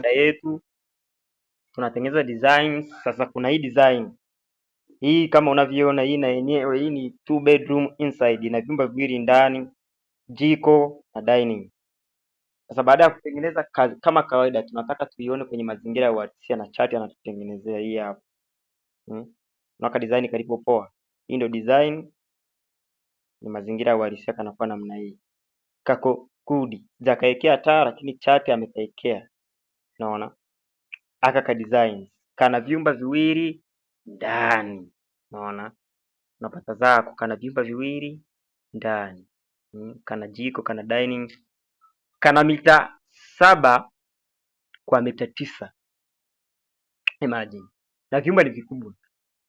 yetu tunatengeneza designs. Sasa kuna hii design hii kama unavyoona, hii na yenyewe hii ni 2 bedroom inside, ina vyumba viwili ndani, jiko na dining. Sasa baada ya kutengeneza kama kawaida, tunataka tuione kwenye mazingira ya uhalisia na chati anatutengenezea hii hapa. Unaka design kalipo poa. Hii ndio design, ni mazingira ya uhalisia kanakuwa namna hii. Kako good. Jakaekea taa lakini chati amekaekea. Unaona? Aka ka design kana vyumba viwili ndani. Unaona? Unapata zako kana vyumba viwili ndani. Kana jiko, kana dining. Kana mita 7 kwa mita 9. Imagine. Na vyumba ni vikubwa.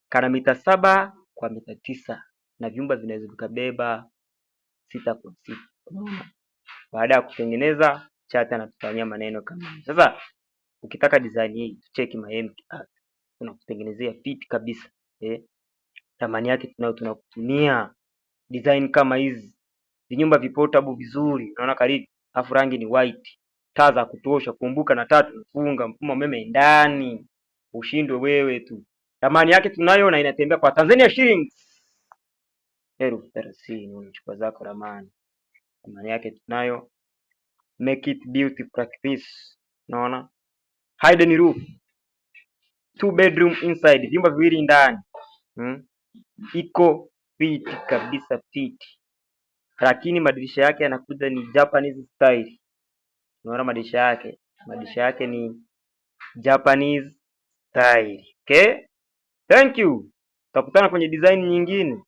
Kana mita 7 kwa mita 9 na vyumba vinaweza vikabeba 6 kwa 6. Baada ya kutengeneza chati anatufanyia maneno kama hivi. Sasa ukitaka design hii tucheki MyMK Art. Tunakutengenezea fit kabisa. Thamani yake tunakutumia design kama hizi. Vinyumba viportable vizuri. Unaona karibu. Alafu rangi ni white. Taa za kutosha. Kumbuka na taa tumefunga mfumo umeme ndani. Ushindwe wewe tu. Thamani yake tunayo na inatembea kwa Tanzania shillings 30,000. Unachukua zako ramani. Thamani yake tunayo. Make it beautiful like this. Unaona? Hidden roof. 2 bedroom inside. Vyumba viwili ndani. Iko fit kabisa fit. Lakini madirisha yake yanakuja ni Japanese style. Unaona madirisha yake? Madirisha yake ni Japanese style. Okay? Thank you. Tutakutana kwenye design nyingine.